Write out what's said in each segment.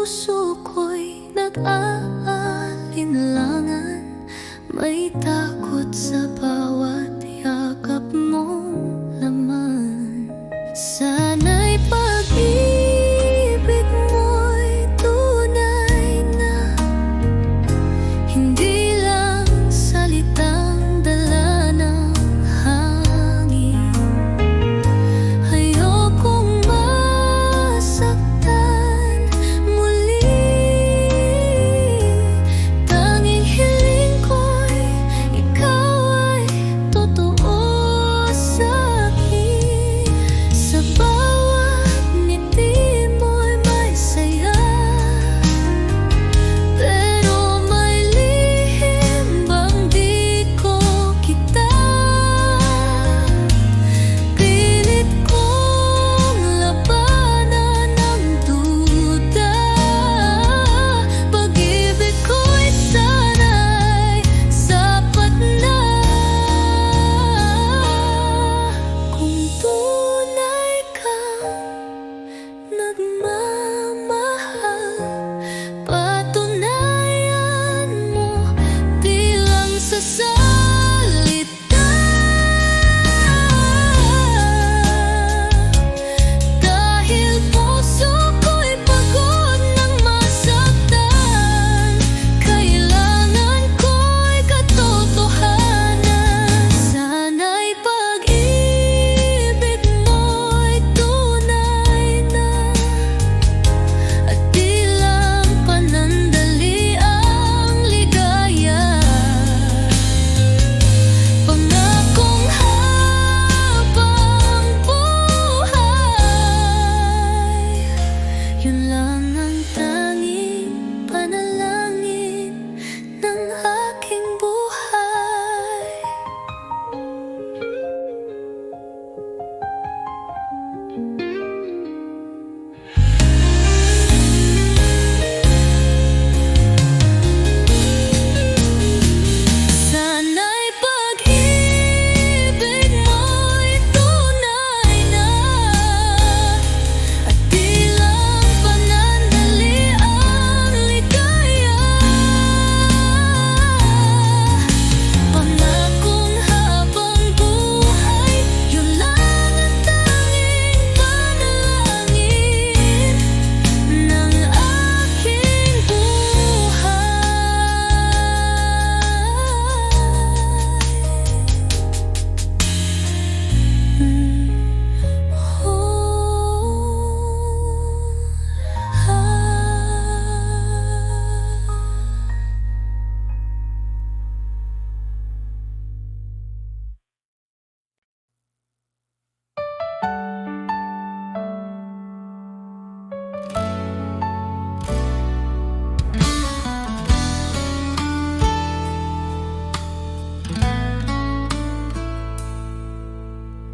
puso ko'y nag-aalinlangan. May takot sa bawat yakap mong laman. Sana'y pag-ibig mo'y tunay na, hindi lang salitang dala ng hangin. Ayokong masaktan muli. Tanging hiling ko'y ikaw ay totoo sa'kin. Sa bawat ngiti mo'y may saya, pero may lihim bang di ko kita. Pilit kong labanan ang duda. Pag-ibig ko'y sana'y sapat na. Kung tunay kang nagmamahal, patunayan mo di lang sa salita. Dahil puso ko'y pagod ng masaktan, kailangan ko'y katotohanan. Sana'y pag-ibig mo'y tunay na, at di lang panandali ang ligaya. Pangakong habang buhay, yun lang ang tanging panalangin ng aking buhay. Sana'y pag-ibig mo'y tunay na, at di lang panandali ang ligaya. Pangakong habang buhay, yun lang ang tanging panalangin ng aking buhay.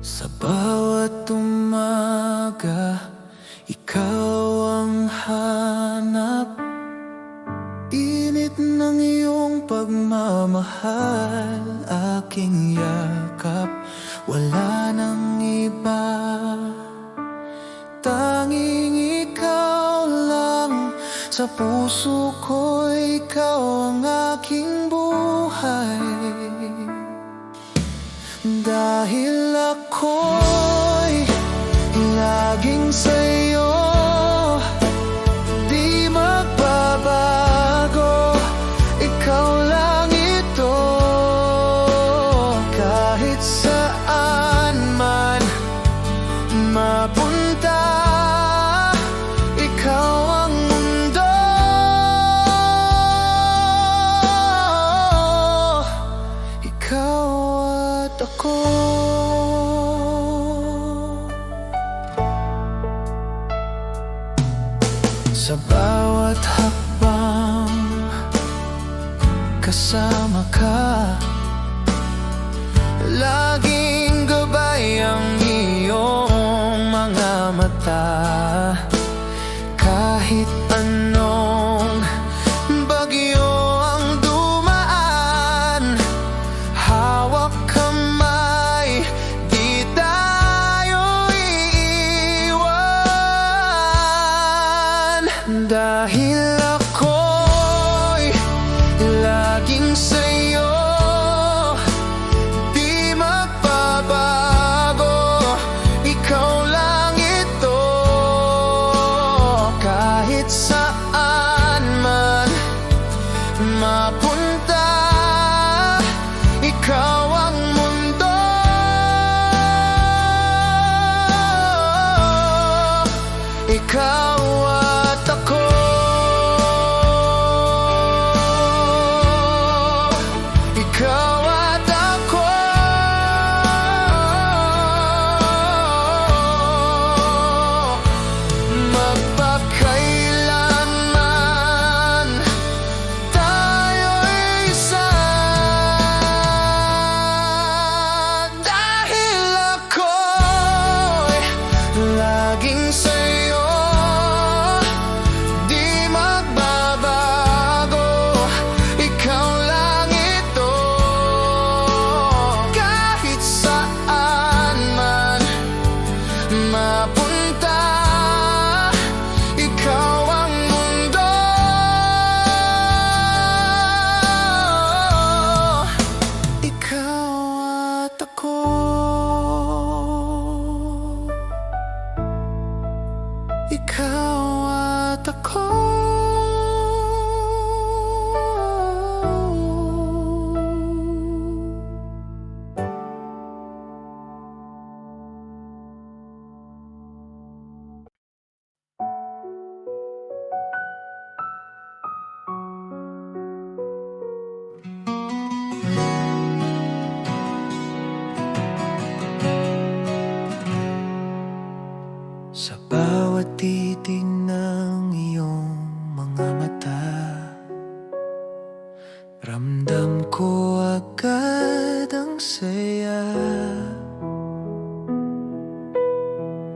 Sa bawat umaga, ikaw ang hanap. Init ng iyong pagmamahal, aking yakap. Wala nang iba, tanging ikaw lang. Sa puso ko, ikaw ang aking buhay. Dahil ako'y laging sa'yo, di magbabago. Ikaw lang ito, kahit saan man mapunta. Ikaw ang mundo, ikaw at ako. Sa bawat hakbang, kasama ka. Laging gabay ang iyong mga mata. Kahit anong bagyo ang dumaan, hawak kamay, di tayo iiwan. Dahil ako'y laging sa'yo, di magbabago, ikaw lang ito. Kahit saan man mapunta, ikaw ang mundo. Ikaw at ako. Ikaw at ako. Magpakailanman tayo'y isa. Dahil ako'y laging sa'yo, di magbabago, ikaw lang ito. Kahit saan man mapunta, ikaw ang mundo. Ikaw at ako. Ikaw at ako. Sa bawat titig ng iyong mga mata, ramdam ko agad ang saya.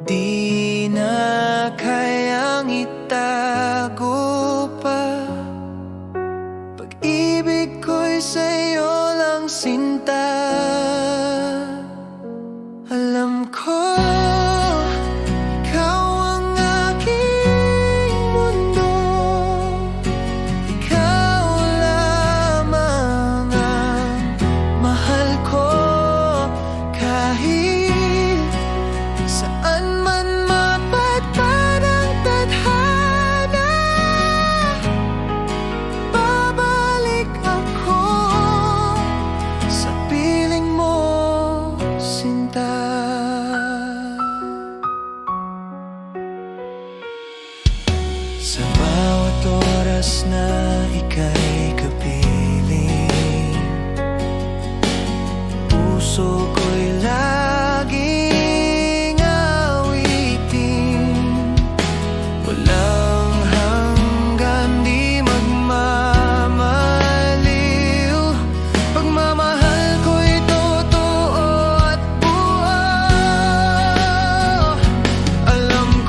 Di na kayang itago pa, pag-ibig ko'y sa'yo lang sinta. Alam ko sa bawat oras na ika'y kapiling, puso ko'y laging awitin. Walang hanggan, di magmamaliw, pagmamahal ko'y totoo at buo. Alam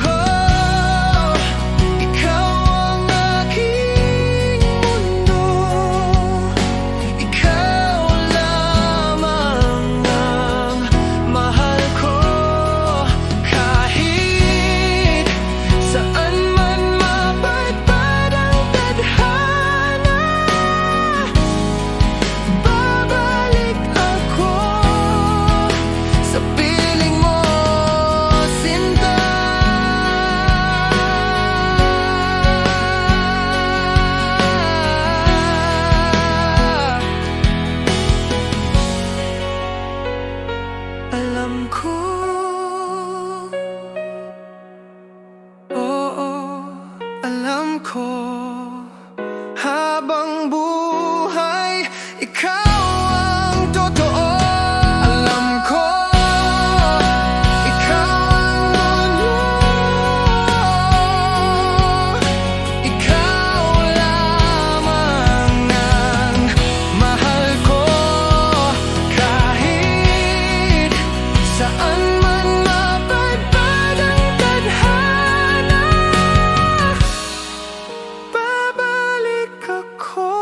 ko habang buhay, ikaw ang totoo. Alam ko, ikaw ang mundo. Ikaw lamang ang mahal ko. Kahit saan man mapadpad ang tadhana, babalik ako.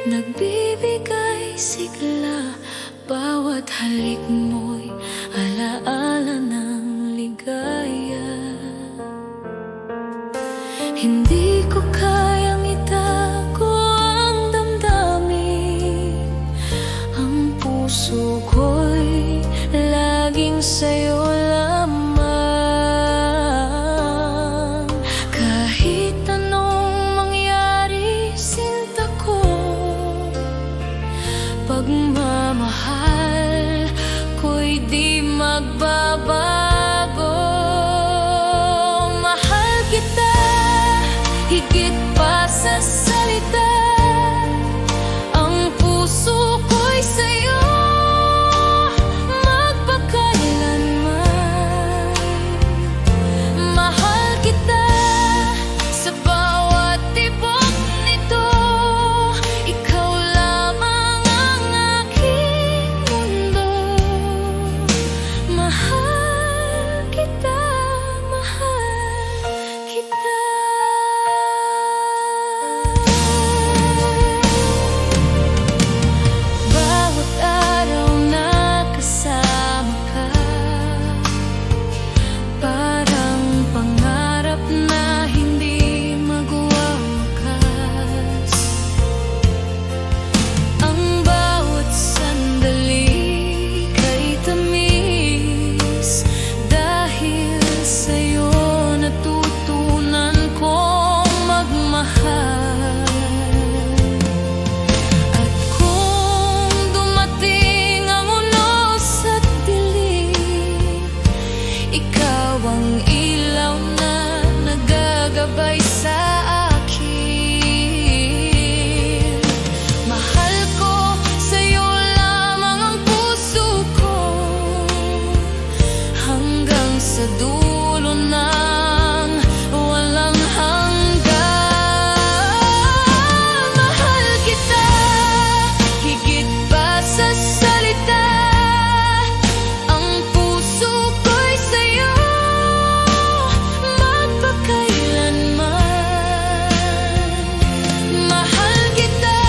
nagbibigay sigla. Bawat halik mo'y alaala ng ligaya. Hindi ko kayang itago ang damdamin. Ang puso ko'y laging sa'yo lamang. Kahit anong mangyari, sinta ko, pagmamahal ko'y di magbabago. Mahal kita higit pa sa salita. Ang puso ko'y sa'yo magpakailanman. Mahal kita sa bawat tibok nito. Ikaw lamang ang aking mundo. Mahal kita, mahal kita. Bawat araw na kasama ka, parang pangarap na hindi magwawakas. Ang bawat sandali kay tamis. Dahil sa'yo natutunan kong magmahal. At kung dumating ang unos at dilim, ikaw ang ilaw na nagagabay sa akin. Mahal ko, sa'yo lamang ang puso ko, hanggang sa dulo ng walang hanggan. Mahal kita higit pa sa salita. Ang puso ko'y sa'yo magpakailanman. Mahal kita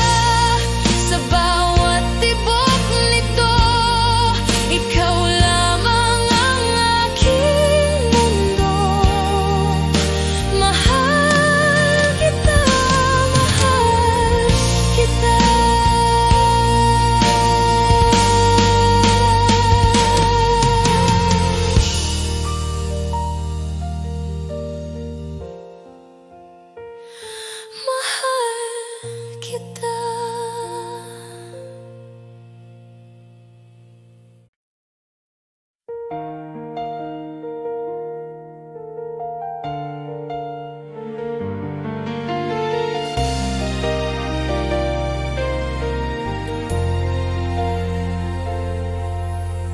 sa bawat tibok nito. Ikaw lamang ang aking mundo. Mahal kita, mahal kita. Mahal kita.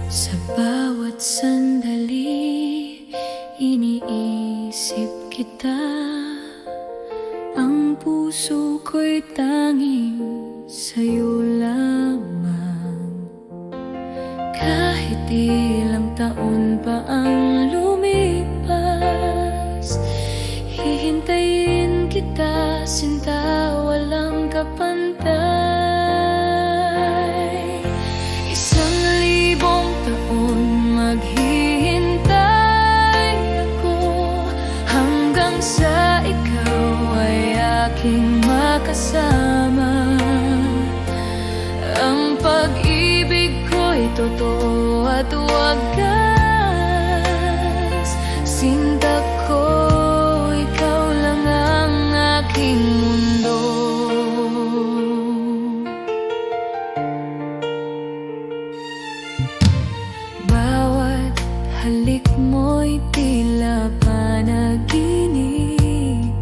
Sa bawat sandali, iniisip kita. Ang puso ko'y tanging sa'yo lamang. Kahit ilang taon pa ang lumipas, hihintayin kita, sinta, walang kapantay. 1,000 taon maghihintay ako, hanggang sa ikaw ay aking makasama. Ang pag-ibig ko'y totoo at wagas. Sinta ko, ikaw lang ang aking mundo. Bawat halik mo'y tila panaginip.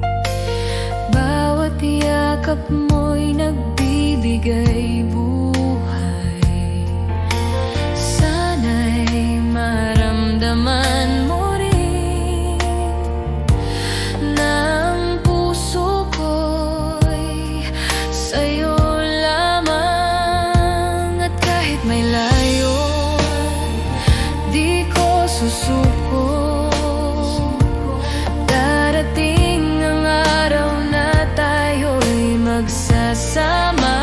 Bawat yakap mo'y nagbibigay buhay. Sana'y maramdaman mo rin na ang puso ko'y sa'yo lamang. At kahit may layo, di ko susuko. Darating ang araw na tayo'y magsasama.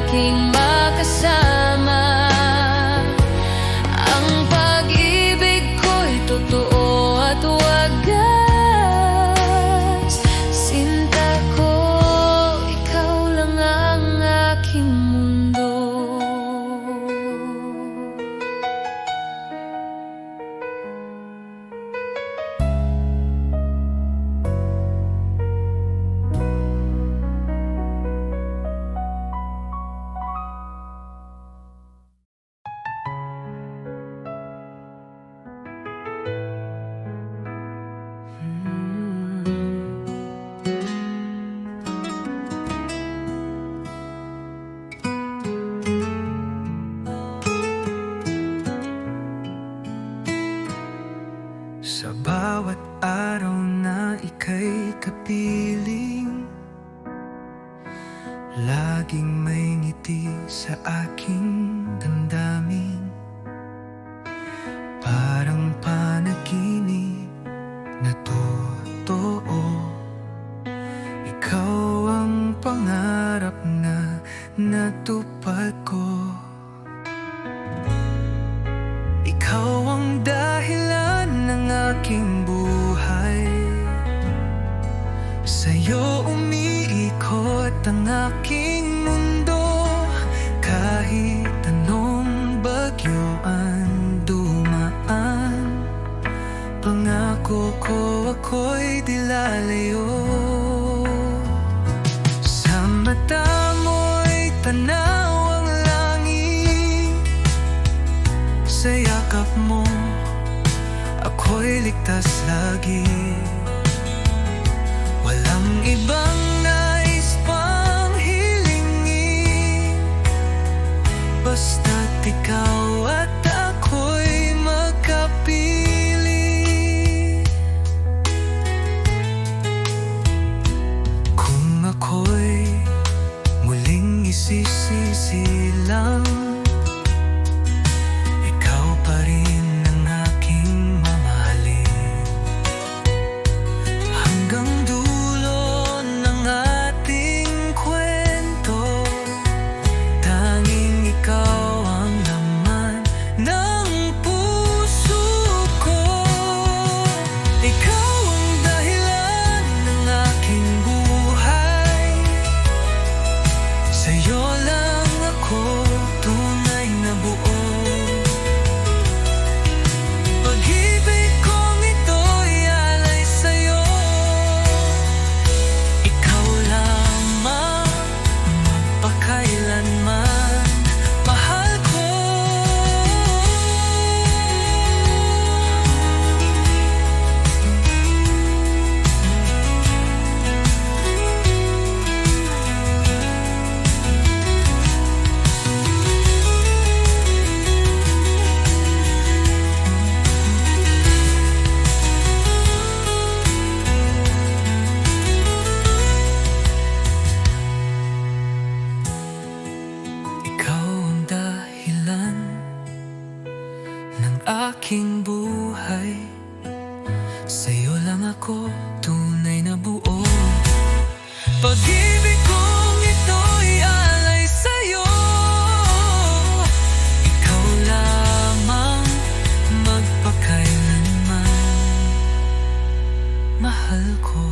aking makasama. Ang pag-ibig ko'y totoo at wagas. Sinta ko, ikaw lang ang aking mundo. Sa bawat araw na ika'y kapiling, laging may ngiti sa aking damdamin. Parang panaginip na totoo, ikaw ang pangarap na natupad ko. Ikaw ang dahilan ng aking buhay, sa'yo umiikot ang aking mundo. Kahit anong bagyo ang dumaan, pangako ko ako'y di lalayo. Sa mata mo'y tanaw ang langit, sa yakap mo ako'y ligtas lagi. Walang ibang nais pang hilingin, basta't ikaw at ako'y magkapiling. Kung ako'y muling isisilang, ikaw pa rin ang aking mamahalin. Hanggang dulo ng ating kwento, tanging ikaw ang laman ng puso ko. Ikaw ang dahilan ng aking buhay, sa'yo lang ako tunay na buo. Pag-ibig kong ito'y alay sa'yo, ikaw lamang magpakailanman, mahal ko. Ikaw ang dahilan ng aking buhay, sa'yo lang ako tunay na buo. Pag-ibig kong ito'y alay sa'yo, ikaw lamang magpakailanman, mahal ko.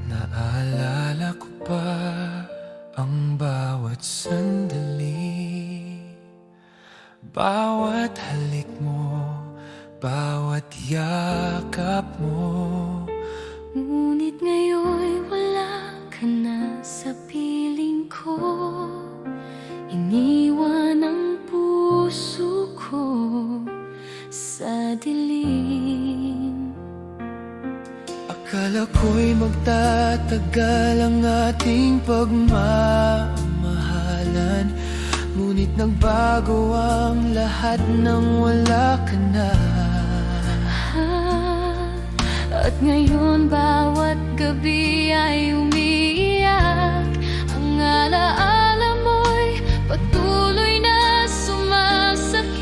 Naalala ko pa ang bawat sandali, bawat halik mo, bawat yakap mo. Ngunit ngayon'y wala ka na sa piling ko. Iniwan ang puso ko sa dilim. Akala ko'y magtatagal ang ating pagmamahal, hangganan. Ngunit nagbago ang lahat nang wala ka na. At ngayon bawat gabi ay umiiyak. Ang alaala mo'y patuloy na sumasakit.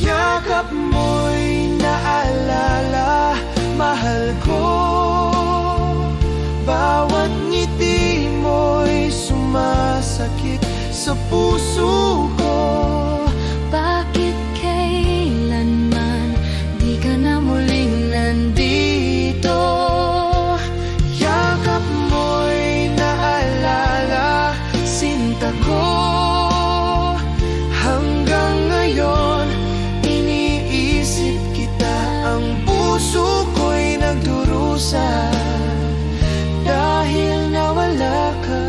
Yakap mo'y naalala, mahal ko. Bawat ngiti mo'y sumasakit sa puso ko. Bakit kailanman di ka na muling nandito? Yakap mo'y naalala, sinta ko. Hanggang ngayon, iniisip kita. Ang puso ko'y nagdurusa dahil nawala ka.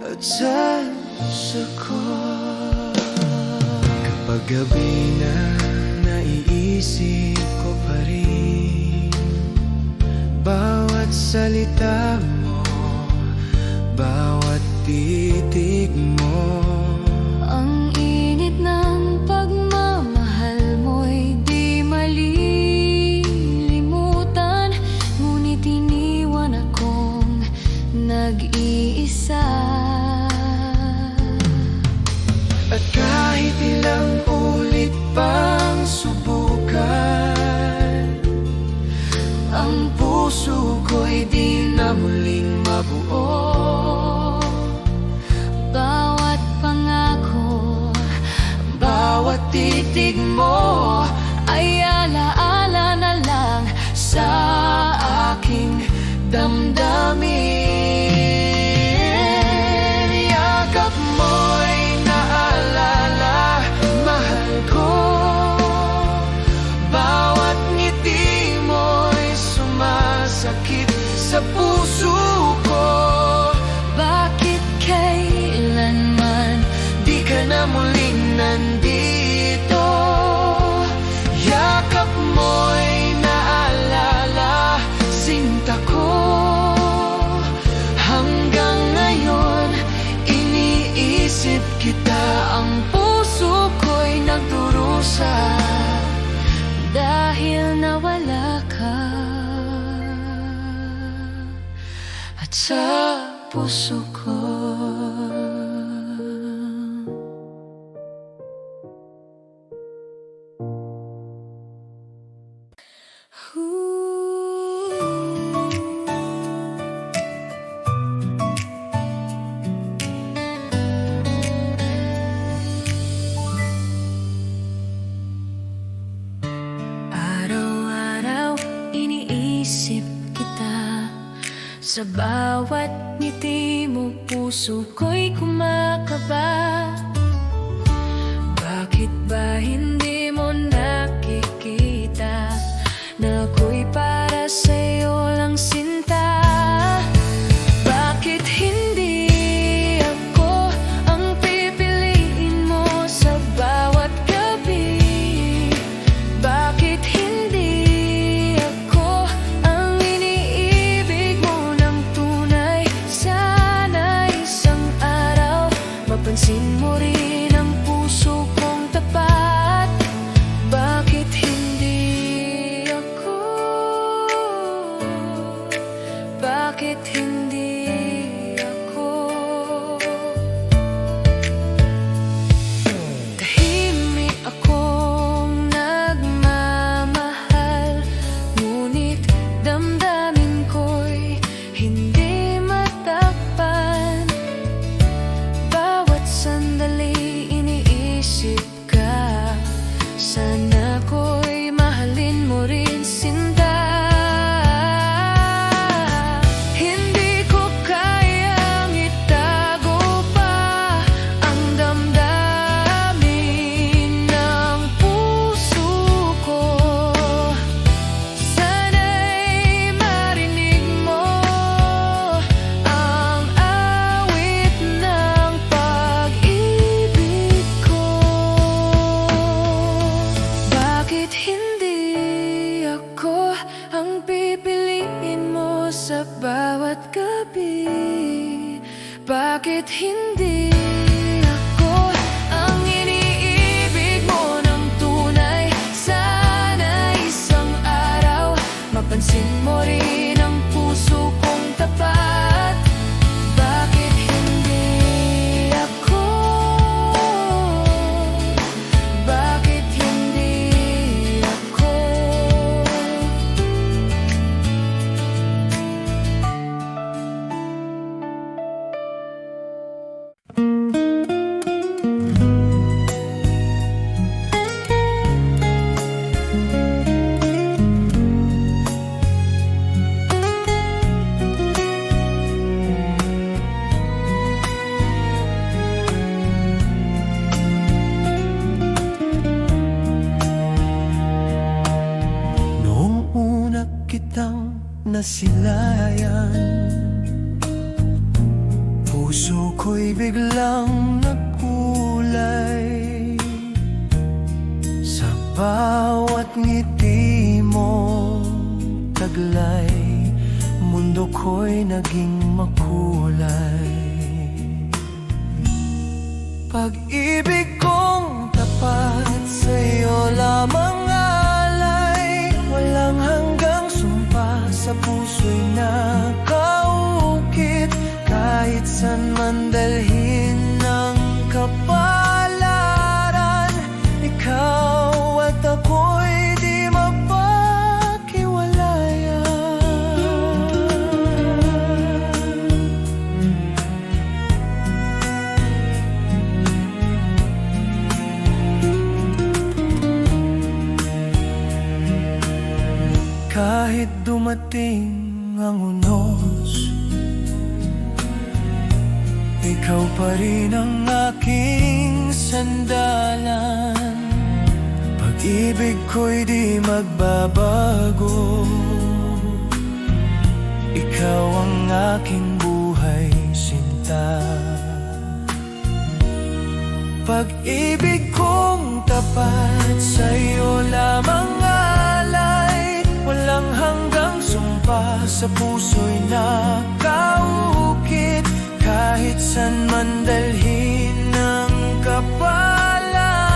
At sa puso ko, kapag gabi na naiisip ko pa rin bawat salita mo, bawat titig mo. Ang init ng pagmamahal mo'y di malilimutan. Ngunit iniwan akong nag-iisa. At kahit ilang ulit pang subukan, ang puso ko'y di na muling mabuo. Bawat pangako, Bawat titig mo ay alaala na lang sa aking damdamin. Yakap mo'y naalala, mahal ko. Bawat ngiti mo'y sumasakit sa puso ko. Bakit kailanman Di ka na muling nandito. Yakap mo'y naalala, sinta ko. Hanggang ngayon, iniisip kita. Ang puso ko'y nagdurusa dahil nawala ka? at sa puso ko. Araw-araw iniisip kita. Sa bawat ngiti mo, puso ko'y kumakaba. Bakit ba hindi mo nakikita na ako'y para sa'yo lang sinta? Bakit hindi ako ang pipiliin mo sa bawat gabi? Bakit hindi ako ang iniibig mo ng tunay? Sana isang araw mapansin mo rin ang puso kong tapat. Bakit hindi ako? Bakit hindi ako? Tahimik akong nagmamahal, ngunit damdamin ko'y hindi matakpan. Bawat sandali iniisip ka, sana ko'y mahalin mo rin sinta. Hindi sa bawat gabi. Bakit hindi ako ang iniibig mo ng tunay? Sana isang araw mapansin mo rin ang puso kong tapat. Bakit hindi ako? Bakit hindi ako? Noong una kitang nasilayan, puso ko'y biglang nagkulay. Sa bawat ngiti mo taglay, mundo ko'y naging makulay. Pag-ibig kong tapat sa'yo lamang alay, walang hanggang sumpa sa puso'y nakaukit. Kahit san man dalhin ng kapalaran, ikaw at ako'y di mapaghiwalayan. Kahit dumating ang unos, ikaw pa rin ang aking sandalan. Pag-ibig ko'y di magbabago, ikaw ang aking buhay sinta. Pag-ibig kong tapat sa'yo lamang alay, walang hanggang sumpa sa puso'y nakaukit. Kahit san man dalhin ng kapalaran,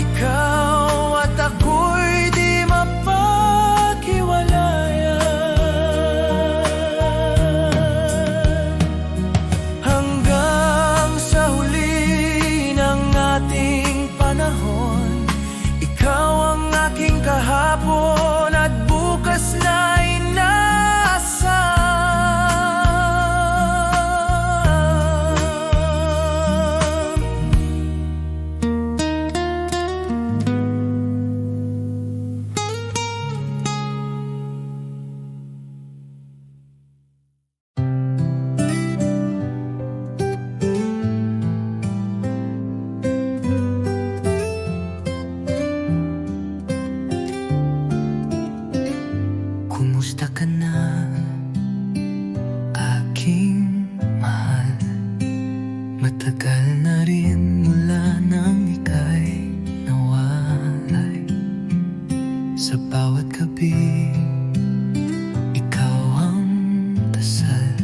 ikaw at ako'y di mapaghiwalayan. Hanggang sa huli ng ating panahon, ikaw ang aking kahapon at bukas na inaasahan. Kumusta ka na, aking mahal? Matagal na rin mula nang ika'y nawalay. Sa bawat gabi, ikaw ang dasal.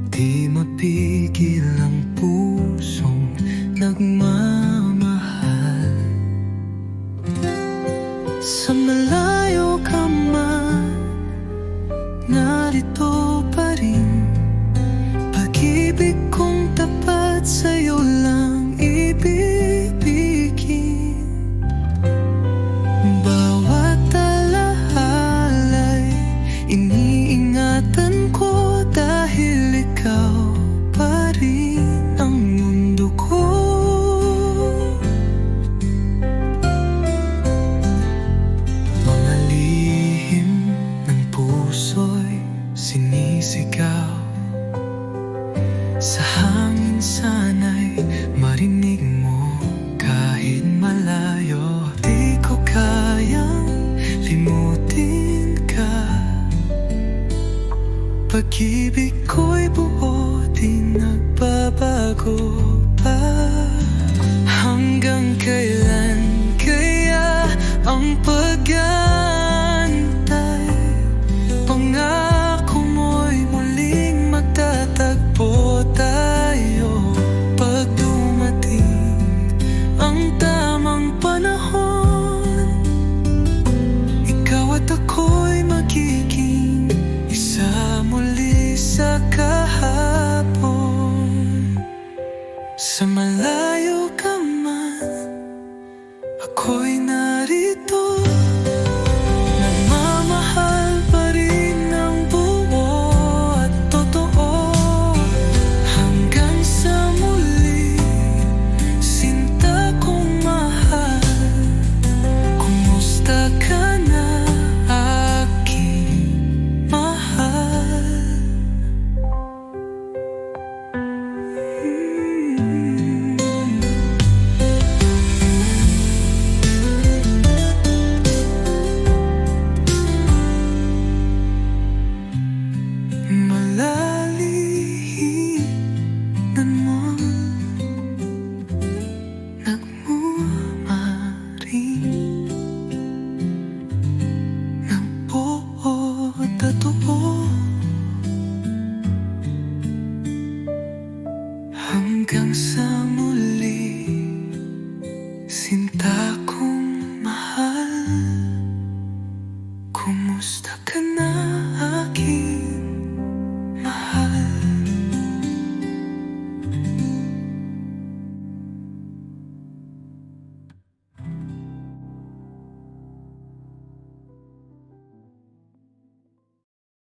Di mapigil ang pusong nagmamahal. Sa malayo ka man, narito pa rin. Pag-ibig kong tapat sa'yo lang ibibigin. Bawat alahalay iniingatan ko, dahil ikaw pa rin ang mundo ko. Mga lihim ng puso'y sinisigaw, sa hangin sana'y marinig mo kahit malayo. Di ko kayang limutin ka, pag-ibig ko'y buo, di nagbabago pa. Hanggang kailan